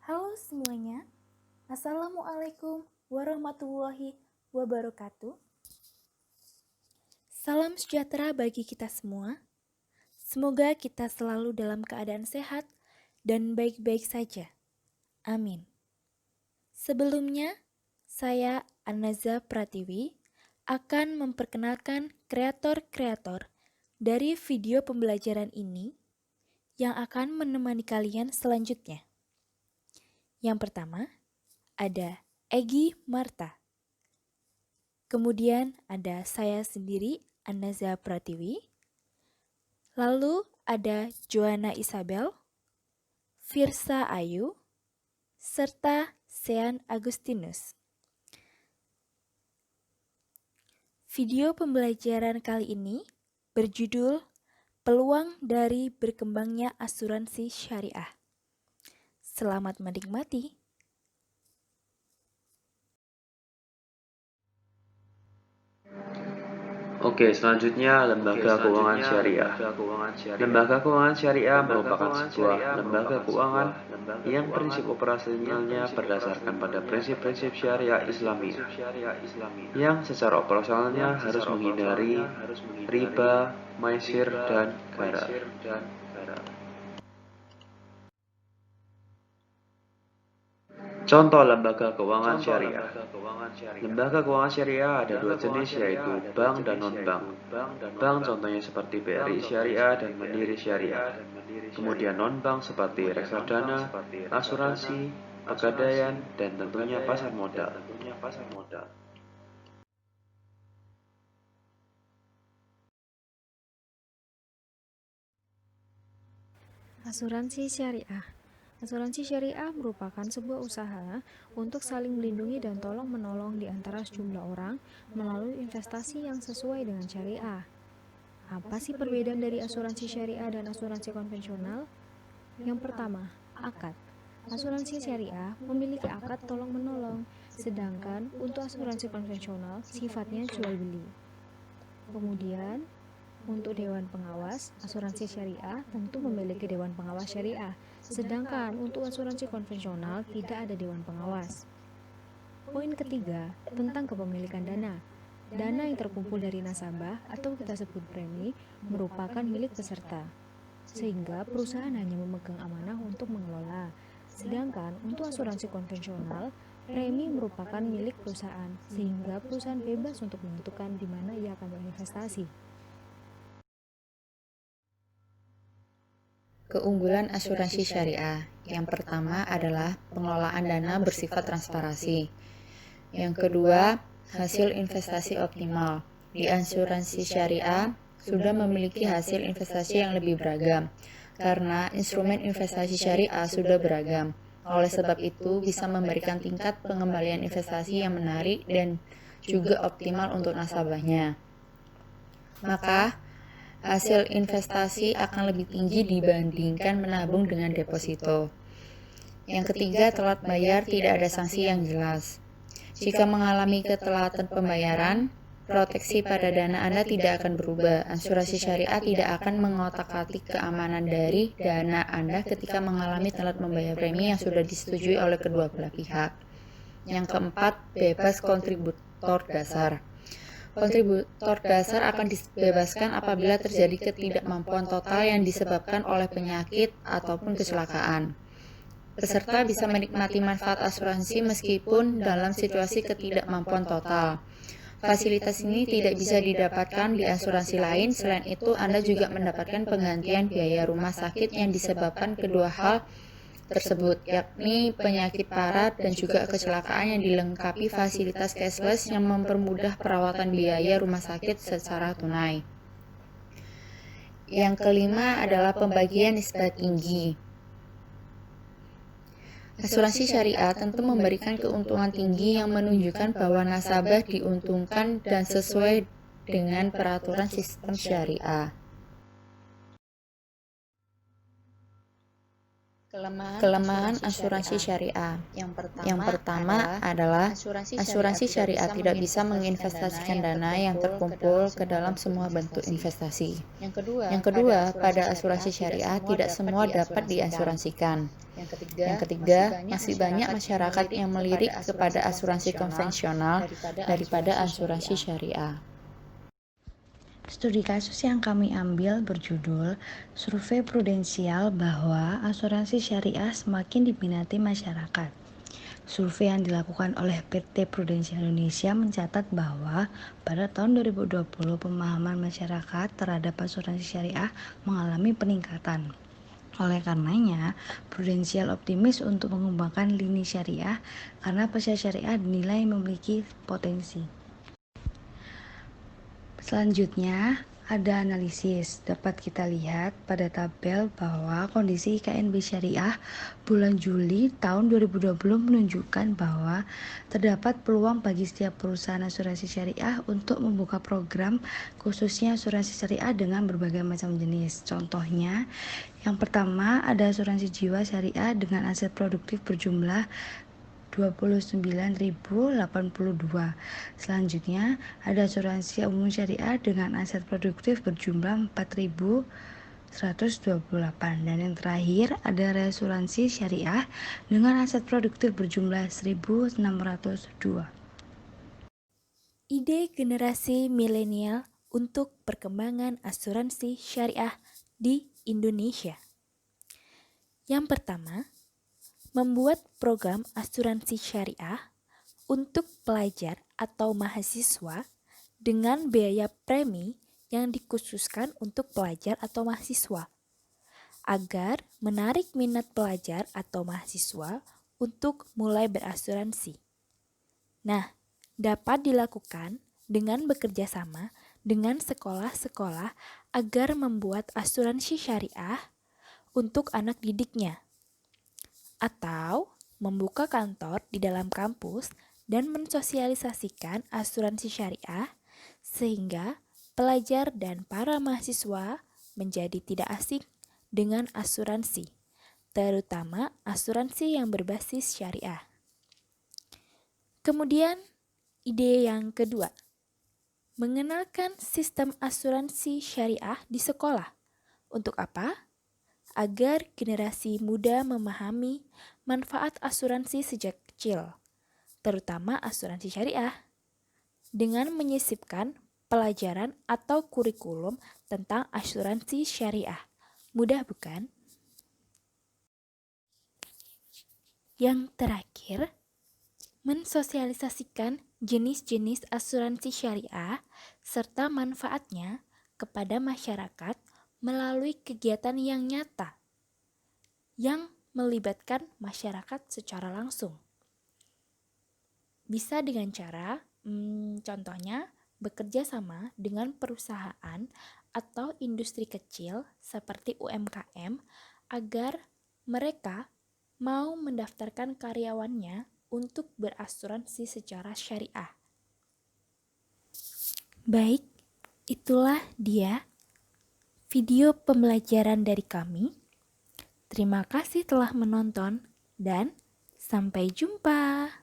Halo semuanya, Assalamualaikum warahmatullahi wabarakatuh. Salam sejahtera bagi kita semua. Semoga kita selalu dalam keadaan sehat dan baik-baik saja. Amin. Sebelumnya, saya Anaza Pratiwi akan memperkenalkan kreator-kreator dari video pembelajaran ini yang akan menemani kalian selanjutnya. Yang pertama, ada Egy Marta. Kemudian ada saya sendiri, Anaza Pratiwi. Lalu ada Joanna Isabel, Firsa Ayu, serta Sean Agustinus. Video pembelajaran kali ini berjudul Peluang dari Berkembangnya Asuransi Syariah. Selamat menikmati. Oke, selanjutnya Lembaga Keuangan Syariah. Lembaga Keuangan Syariah merupakan sebuah lembaga keuangan yang prinsip operasionalnya berdasarkan pada prinsip-prinsip syariah Islami, yang secara operasionalnya harus menghindari riba, maisir, dan gharar. Contoh lembaga keuangan syariah. Lembaga keuangan syariah ada dua jenis, yaitu bank dan non-bank. Bank contohnya seperti BRI Syariah dan Mandiri Syariah. Kemudian non-bank seperti reksadana, asuransi, pegadaian, dan tentunya pasar modal. Asuransi syariah. Asuransi syariah merupakan sebuah usaha untuk saling melindungi dan tolong-menolong di antara sejumlah orang melalui investasi yang sesuai dengan syariah. Apa sih perbedaan dari asuransi syariah dan asuransi konvensional? Yang pertama, akad. Asuransi syariah memiliki akad tolong-menolong, sedangkan untuk asuransi konvensional sifatnya jual-beli. Kemudian, untuk Dewan Pengawas, asuransi syariah tentu memiliki Dewan Pengawas Syariah, sedangkan untuk asuransi konvensional tidak ada Dewan Pengawas. Poin ketiga, tentang kepemilikan dana. Dana yang terkumpul dari nasabah atau kita sebut premi merupakan milik peserta, sehingga perusahaan hanya memegang amanah untuk mengelola. Sedangkan untuk asuransi konvensional, premi merupakan milik perusahaan, sehingga perusahaan bebas untuk menentukan di mana ia akan berinvestasi. Keunggulan asuransi syariah. Yang pertama adalah pengelolaan dana bersifat transparansi. Yang kedua, hasil investasi optimal. Di asuransi syariah sudah memiliki hasil investasi yang lebih beragam, karena instrumen investasi syariah sudah beragam. Oleh sebab itu, bisa memberikan tingkat pengembalian investasi yang menarik dan juga optimal untuk nasabahnya. Maka, hasil investasi akan lebih tinggi dibandingkan menabung dengan deposito. Yang ketiga, telat bayar tidak ada sanksi yang jelas. Jika mengalami ketelatan pembayaran, proteksi pada dana Anda tidak akan berubah. Asuransi syariah tidak akan mengotak-atik keamanan dari dana Anda ketika mengalami telat membayar premi yang sudah disetujui oleh kedua belah pihak. Yang keempat, bebas kontributor dasar. Kontributor dasar akan dibebaskan apabila terjadi ketidakmampuan total yang disebabkan oleh penyakit ataupun kecelakaan. Peserta bisa menikmati manfaat asuransi meskipun dalam situasi ketidakmampuan total. Fasilitas ini tidak bisa didapatkan di asuransi lain. Selain itu, Anda juga mendapatkan penggantian biaya rumah sakit yang disebabkan kedua hal tersebut, yakni penyakit parah dan juga kecelakaan, yang dilengkapi fasilitas cashless yang mempermudah perawatan biaya rumah sakit secara tunai. Yang kelima adalah pembagian nisbah tinggi. Asuransi syariah tentu memberikan keuntungan tinggi yang menunjukkan bahwa nasabah diuntungkan dan sesuai dengan peraturan sistem syariah. Kelemahan asuransi syariah. Yang pertama adalah asuransi syariah tidak bisa menginvestasikan dana yang terkumpul ke dalam semua bentuk investasi. Yang kedua, pada asuransi syariah tidak semua dapat diasuransikan. Yang ketiga, masih banyak masyarakat yang melirik kepada asuransi konvensional daripada asuransi syariah. Studi kasus yang kami ambil berjudul Survei Prudensial bahwa asuransi syariah semakin diminati masyarakat. Survei yang dilakukan oleh PT Prudensial Indonesia mencatat bahwa pada tahun 2020 pemahaman masyarakat terhadap asuransi syariah mengalami peningkatan. Oleh karenanya, Prudensial optimis untuk mengembangkan lini syariah karena pasar syariah dinilai memiliki potensi. Selanjutnya, ada analisis. Dapat kita lihat pada tabel bahwa kondisi KNB Syariah bulan Juli tahun 2020 menunjukkan bahwa terdapat peluang bagi setiap perusahaan asuransi syariah untuk membuka program khususnya asuransi syariah dengan berbagai macam jenis. Contohnya, yang pertama ada asuransi jiwa syariah dengan aset produktif berjumlah 29.082. Selanjutnya, ada asuransi umum syariah dengan aset produktif berjumlah 4.128. Dan yang terakhir, ada reasuransi syariah dengan aset produktif berjumlah 1.602. Ide generasi milenial untuk perkembangan asuransi syariah di Indonesia. Yang pertama, membuat program asuransi syariah untuk pelajar atau mahasiswa dengan biaya premi yang dikhususkan untuk pelajar atau mahasiswa, agar menarik minat pelajar atau mahasiswa untuk mulai berasuransi. Nah, dapat dilakukan dengan bekerja sama dengan sekolah-sekolah agar membuat asuransi syariah untuk anak didiknya, atau membuka kantor di dalam kampus dan mensosialisasikan asuransi syariah sehingga pelajar dan para mahasiswa menjadi tidak asing dengan asuransi, terutama asuransi yang berbasis syariah. Kemudian, ide yang kedua, mengenalkan sistem asuransi syariah di sekolah. Untuk apa? Agar generasi muda memahami manfaat asuransi sejak kecil, terutama asuransi syariah, dengan menyisipkan pelajaran atau kurikulum tentang asuransi syariah. Mudah bukan? Yang terakhir, mensosialisasikan jenis-jenis asuransi syariah serta manfaatnya kepada masyarakat melalui kegiatan yang nyata yang melibatkan masyarakat secara langsung. Bisa dengan cara, contohnya bekerja sama dengan perusahaan atau industri kecil seperti UMKM agar mereka mau mendaftarkan karyawannya untuk berasuransi secara syariah. Baik, itulah dia video pembelajaran dari kami. Terima kasih telah menonton dan sampai jumpa.